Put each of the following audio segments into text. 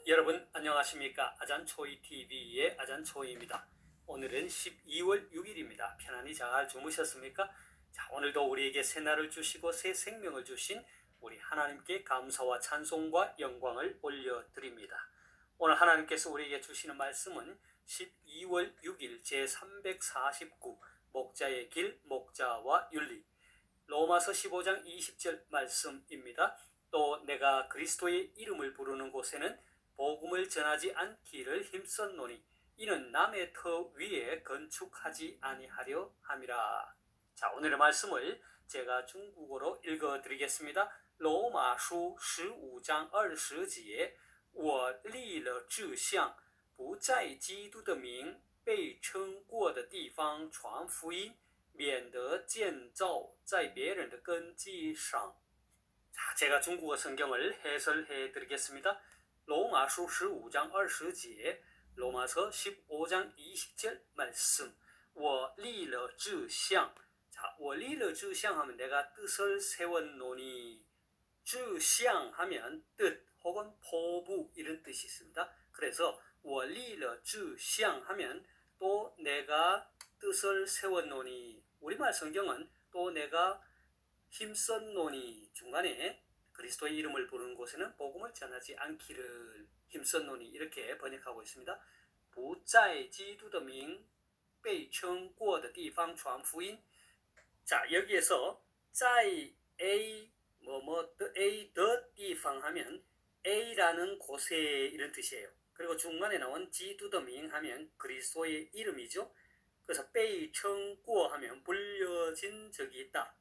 여러분 안녕하십니까? 아잔초이TV의 아잔초이입니다. 오늘은 12월 6일입니다. 편안히 잘 주무셨습니까? 자, 오늘도 우리에게 새 날을 주시고 새 생명을 주신 우리 하나님께 감사와 찬송과 영광을 올려드립니다. 오늘 하나님께서 우리에게 주시는 말씀은 12월 6일 제349 목자의 길, 목자와 윤리, 로마서 15장 20절 말씀입니다. 또 내가 그리스도의 이름을 부르는 곳에는 복음을 전하지 않기를 힘썼노니 이는 남의 터 위에 건축하지 아니하려 함이라. 자, 오늘의 말씀을 제가 중국어로 읽어드리겠습니다. 로마书15장20节我立了志向不在基督的名被称过的地方传福音免得建造在别人的根基上。 자, 제가 중국어 성경을 해설해 드리겠습니다. 로마서 15장 20节 로마서 15장 20절 말씀. 我立了志向. 자, 我立了志向 하면 내가 뜻을 세웠노니. 志向 하면 뜻 혹은 포부 이런 뜻이 있습니다. 그래서 我立了志向 하면 또 내가 뜻을 세웠노니. 우리말 성경은 또 내가 힘썼노니 중간에 그리스도의 이름을 부르는 곳에는 복음을 전하지 않기를 힘썼노니 이렇게 번역하고 있습니다. 不在基督的名被称过的地方传福音. 자, 여기에서 在 A 뭐뭐 A 더 地方 하면 A라는 곳에 이런 뜻이에요. 그리고 중간에 나온 基督的名 하면 그리스도의 이름이죠. 그래서 被称过 하면 불려진 적이 있다.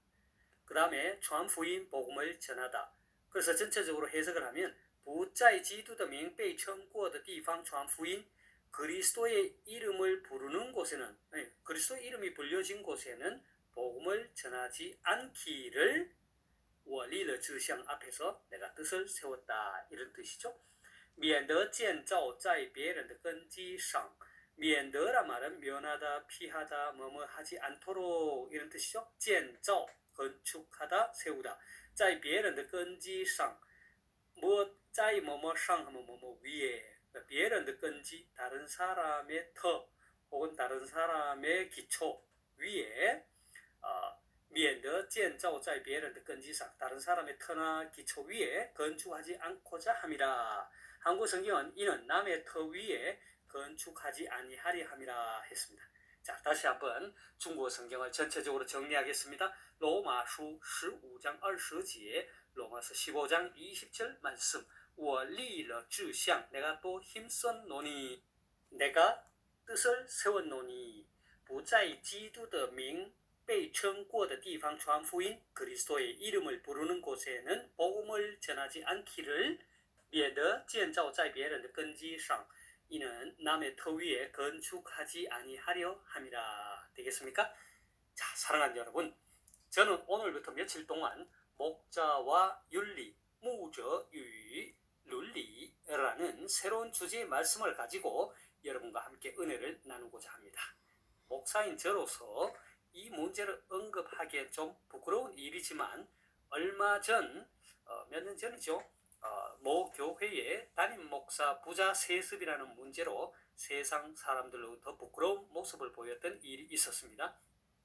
그 다음에传福音 복음을 전하다. 그래서 전체적으로 해석을 하면 不在基督的名被称过的地方传福音 그리스도의 이름을 부르는 곳에는 그리스도의 이름이 불려진 곳에는 복음을 전하지 않기를 我立了志向 앞에서 내가 뜻을 세웠다 이런 뜻이죠. 免得建造在别人的根基上 免得란 말은 면하다, 피하다, 뭐뭐 하지 않도록 이런 뜻이죠. 建造 건축하다, 세우다. 在别人的根基上 뭐, 在뭐뭐 상 하면 뭐뭐 위에 别人的根基 다른 사람의 터 혹은 다른 사람의 기초 위에 免得建造在别人的根基上 다른 사람의 터나 기초 위에 건축하지 않고자 함이라. 한국 성경은 이는 남의 터 위에 건축하지 아니하리 함이라 했습니다. 자, 다시 한번 중국어 성경을 전체적으로 정리하겠습니다. 로마서 15장 20节 로마서 15장 20절 말씀. 我立了志向 내가 또 힘썼노니 내가 뜻을 세웠노니 不在基督的名被称过的地方传福音 그리스도의 이름을 부르는 곳에는 복음을 전하지 않기를 免得建造在别人的根基上 이는 남의 터 위에 건축하지 아니하려 함이라. 되겠습니까? 자, 사랑하는 여러분, 저는 오늘부터 며칠 동안 목자와 윤리, 牧者与伦理 라는 새로운 주제의 말씀을 가지고 여러분과 함께 은혜를 나누고자 합니다. 목사인 저로서 이 문제를 언급하기엔 좀 부끄러운 일이지만 얼마 전, 몇 년 전이죠. 모 교회의 담임 목사 부자 세습이라는 문제로 세상 사람들로부터 부끄러운 모습을 보였던 일이 있었습니다.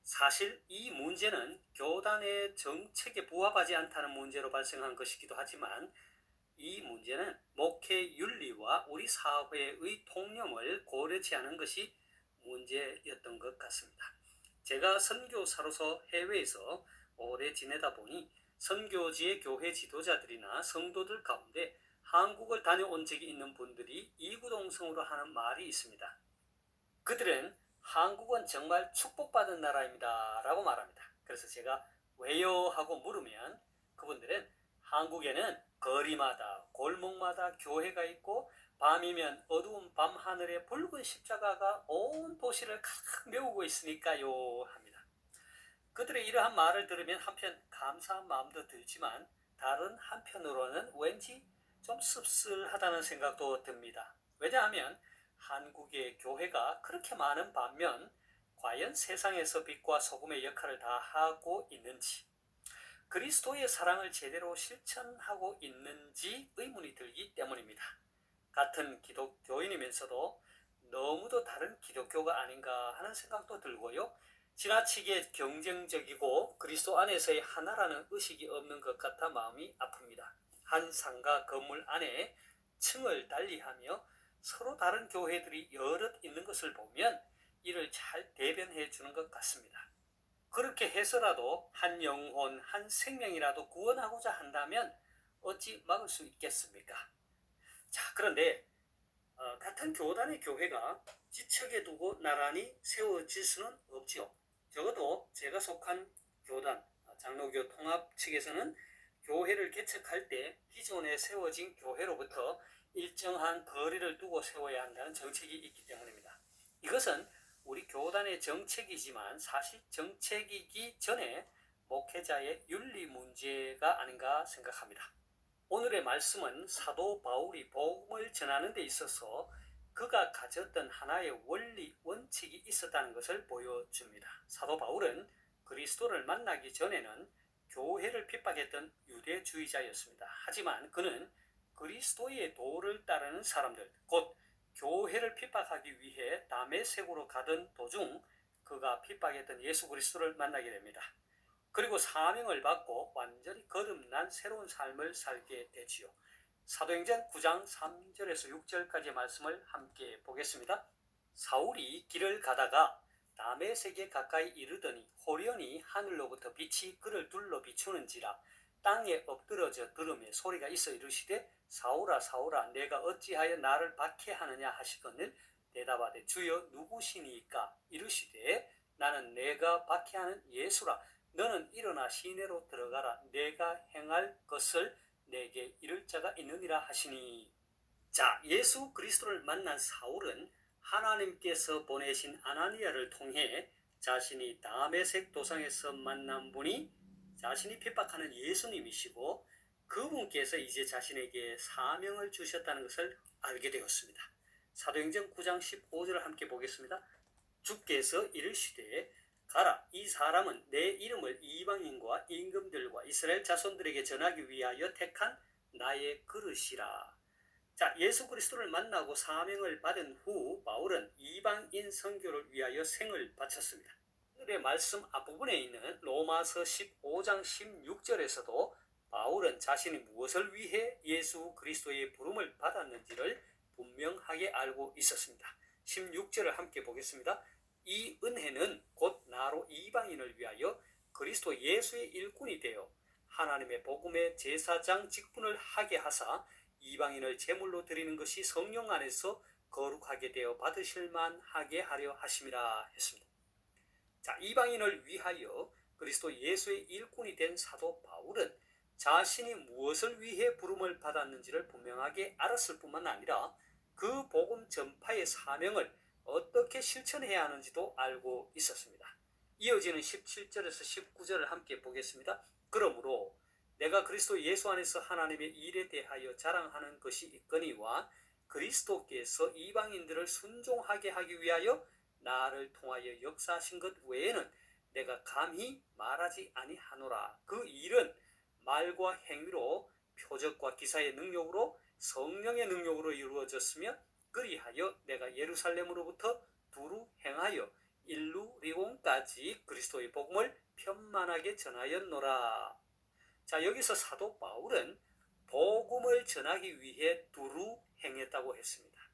사실 이 문제는 교단의 정책에 부합하지 않다는 문제로 발생한 것이기도 하지만 이 문제는 목회 윤리와 우리 사회의 통념을 고려치 않은 것이 문제였던 것 같습니다. 제가 선교사로서 해외에서 오래 지내다 보니 선교지의 교회 지도자들이나 성도들 가운데 한국을 다녀온 적이 있는 분들이 이구동성으로 하는 말이 있습니다. 그들은 한국은 정말 축복받은 나라입니다 라고 말합니다. 그래서 제가 왜요? 하고 물으면 그분들은 한국에는 거리마다 골목마다 교회가 있고 밤이면 어두운 밤하늘에 붉은 십자가가 온 도시를 가득 메우고 있으니까요 합니다. 그들의 이러한 말을 들으면 한편 감사한 마음도 들지만 다른 한편으로는 왠지 좀 씁쓸하다는 생각도 듭니다. 왜냐하면 한국의 교회가 그렇게 많은 반면 과연 세상에서 빛과 소금의 역할을 다 하고 있는지 그리스도의 사랑을 제대로 실천하고 있는지 의문이 들기 때문입니다. 같은 기독교인이면서도 너무도 다른 기독교가 아닌가 하는 생각도 들고요. 지나치게 경쟁적이고 그리스도 안에서의 하나라는 의식이 없는 것 같아 마음이 아픕니다. 한 상가 건물 안에 층을 달리하며 서로 다른 교회들이 여럿 있는 것을 보면 이를 잘 대변해 주는 것 같습니다. 그렇게 해서라도 한 영혼, 한 생명이라도 구원하고자 한다면 어찌 막을 수 있겠습니까? 자, 그런데 같은 교단의 교회가 지척에 두고 나란히 세워질 수는 없지요. 적어도 제가 속한 교단, 장로교 통합 측에서는 교회를 개척할 때 기존에 세워진 교회로부터 일정한 거리를 두고 세워야 한다는 정책이 있기 때문입니다. 이것은 우리 교단의 정책이지만 사실 정책이기 전에 목회자의 윤리 문제가 아닌가 생각합니다. 오늘의 말씀은 사도 바울이 복음을 전하는 데 있어서 그가 가졌던 하나의 원리, 원칙이 있었다는 것을 보여줍니다. 사도 바울은 그리스도를 만나기 전에는 교회를 핍박했던 유대주의자였습니다. 하지만 그는 그리스도의 도를 따르는 사람들, 곧 교회를 핍박하기 위해 다메섹으로 가던 도중 그가 핍박했던 예수 그리스도를 만나게 됩니다. 그리고 사명을 받고 완전히 거듭난 새로운 삶을 살게 되지요. 사도행전 9장 3절에서 6절까지의 말씀을 함께 보겠습니다. 사울이 길을 가다가 다메섹에 가까이 이르더니 호련히 하늘로부터 빛이 그를 둘러 비추는지라 땅에 엎드러져 들으며 소리가 있어 이르시되 사울아 사울아 내가 어찌하여 나를 박해하느냐 하시거늘 대답하되 주여 누구시니까 이르시되 나는 내가 박해하는 예수라 너는 일어나 시내로 들어가라 내가 행할 것을 내게 이를 자가 있느니라 하시니. 자, 예수 그리스도를 만난 사울은 하나님께서 보내신 아나니아를 통해 자신이 다메섹 도상에서 만난 분이 자신이 핍박하는 예수님이시고 그분께서 이제 자신에게 사명을 주셨다는 것을 알게 되었습니다. 사도행전 9장 15절을 함께 보겠습니다. 주께서 이르시되 가라 이 사람은 내 이름을 이방인과 임금들과 이스라엘 자손들에게 전하기 위하여 택한 나의 그릇이라. 자, 예수 그리스도를 만나고 사명을 받은 후 바울은 이방인 선교를 위하여 생을 바쳤습니다. 오늘의 말씀 앞부분에 있는 로마서 15장 16절에서도 바울은 자신이 무엇을 위해 예수 그리스도의 부름을 받았는지를 분명하게 알고 있었습니다. 16절을 함께 보겠습니다. 이 은혜는 곧 나로 이방인을 위하여 그리스도 예수의 일꾼이 되어 하나님의 복음의 제사장 직분을 하게 하사 이방인을 제물로 드리는 것이 성령 안에서 거룩하게 되어 받으실만 하게 하려 하심이라 했습니다. 자, 이방인을 위하여 그리스도 예수의 일꾼이 된 사도 바울은 자신이 무엇을 위해 부름을 받았는지를 분명하게 알았을 뿐만 아니라 그 복음 전파의 사명을 어떻게 실천해야 하는지도 알고 있었습니다. 이어지는 17절에서 19절을 함께 보겠습니다. 그러므로 내가 그리스도 예수 안에서 하나님의 일에 대하여 자랑하는 것이 있거니와 그리스도께서 이방인들을 순종하게 하기 위하여 나를 통하여 역사하신 것 외에는 내가 감히 말하지 아니하노라. 그 일은 말과 행위로 표적과 기사의 능력으로 성령의 능력으로 이루어졌으며 그리하여 내가 예루살렘으로부터 두루 행하여 일루리온까지 그리스도의 복음을 편만하게 전하였노라. 자, 여기서 사도 바울은 복음을 전하기 위해 두루 행했다고 했습니다.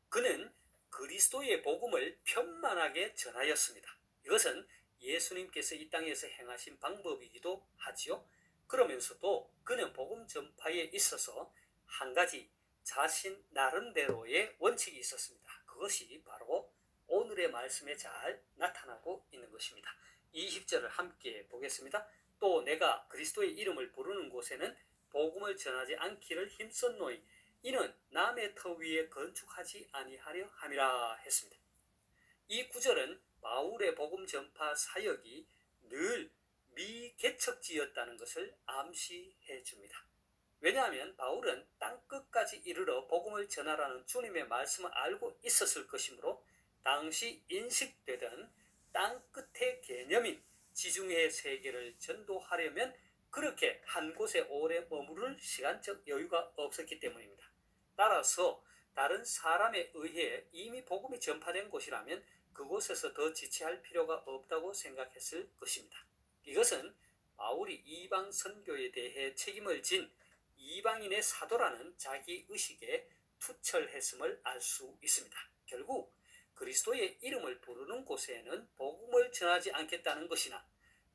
그는 그리스도의 복음을 편만하게 전하였습니다. 이것은 예수님께서 이 땅에서 행하신 방법이기도 하지요. 그러면서도 그는 복음 전파에 있어서 한 가지 자신 나름대로의 원칙이 있었습니다. 그것이 바로 오늘의 말씀에 잘 나타나고 있는 것입니다. 20절을 함께 보겠습니다. 또 내가 그리스도의 이름을 부르는 곳에는 복음을 전하지 않기를 힘썼노니 이는 남의 터 위에 건축하지 아니하려 함이라 했습니다. 이 구절은 바울의 복음 전파 사역이 늘 미개척지였다는 것을 암시해 줍니다. 왜냐하면 바울은 땅끝까지 이르러 복음을 전하라는 주님의 말씀을 알고 있었을 것이므로 당시 인식되던 땅끝의 개념인 지중해 세계를 전도하려면 그렇게 한 곳에 오래 머무를 시간적 여유가 없었기 때문입니다. 따라서 다른 사람에 의해 이미 복음이 전파된 곳이라면 그곳에서 더 지체할 필요가 없다고 생각했을 것입니다. 이것은 바울이 이방 선교에 대해 책임을 진 이방인의 사도라는 자기 의식에 투철했음을 알 수 있습니다. 결국 그리스도의 이름을 부르는 곳에는 복음을 전하지 않겠다는 것이나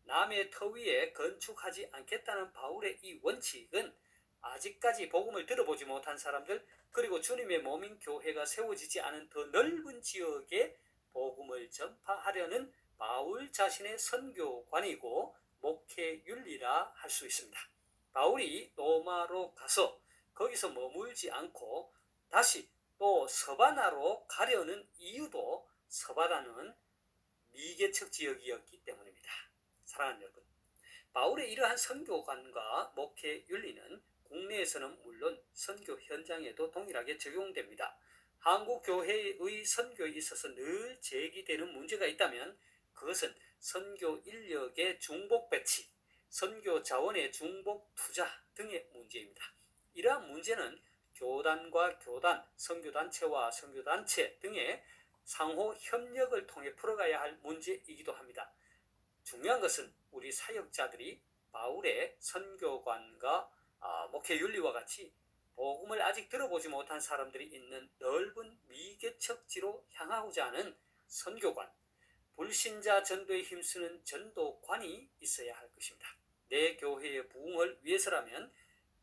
남의 터 위에 건축하지 않겠다는 바울의 이 원칙은 아직까지 복음을 들어보지 못한 사람들, 그리고 주님의 몸인 교회가 세워지지 않은 더 넓은 지역에 복음을 전파하려는 바울 자신의 선교관이고 목회 윤리라 할 수 있습니다. 바울이 로마로 가서 거기서 머물지 않고 다시 또 서바나로 가려는 이유도 서바나는 미개척 지역이었기 때문입니다. 사랑하는 여러분, 바울의 이러한 선교관과 목회 윤리는 국내에서는 물론 선교 현장에도 동일하게 적용됩니다. 한국 교회의 선교에 있어서 늘 제기되는 문제가 있다면 그것은 선교 인력의 중복 배치, 선교 자원의 중복 투자 등의 문제입니다. 이러한 문제는 교단과 교단, 선교단체와 선교단체 등의 상호 협력을 통해 풀어가야 할 문제이기도 합니다. 중요한 것은 우리 사역자들이 바울의 선교관과 목회 윤리와 같이 복음을 아직 들어보지 못한 사람들이 있는 넓은 미개척지로 향하고자 하는 선교관, 불신자 전도에 힘쓰는 전도관이 있어야 할 것입니다. 내 교회의 부흥을 위해서라면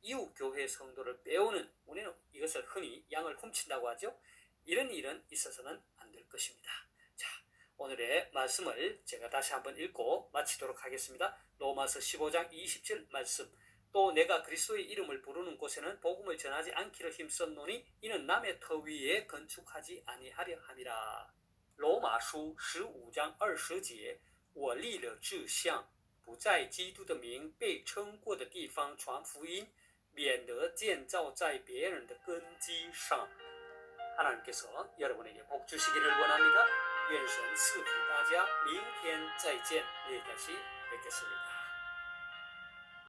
이웃 교회 성도를 빼오는, 우리는 이것을 흔히 양을 훔친다고 하죠. 이런 일은 있어서는 안 될 것입니다. 자, 오늘의 말씀을 제가 다시 한번 읽고 마치도록 하겠습니다. 로마서 15장 20절 말씀. 또 내가 그리스도의 이름을 부르는 곳에는 복음을 전하지 않기를 힘썼노니 이는 남의 터 위에 건축하지 아니하려 함이라. 罗马书15章20节，我立了志向，不在基督的名被称过的地方传福音，免得建造在别人的根基上。 하나님께서 여러분에게 복 주시기를 원합니다.愿神赐福大家，明天再见，내일 다시 뵙겠습니다.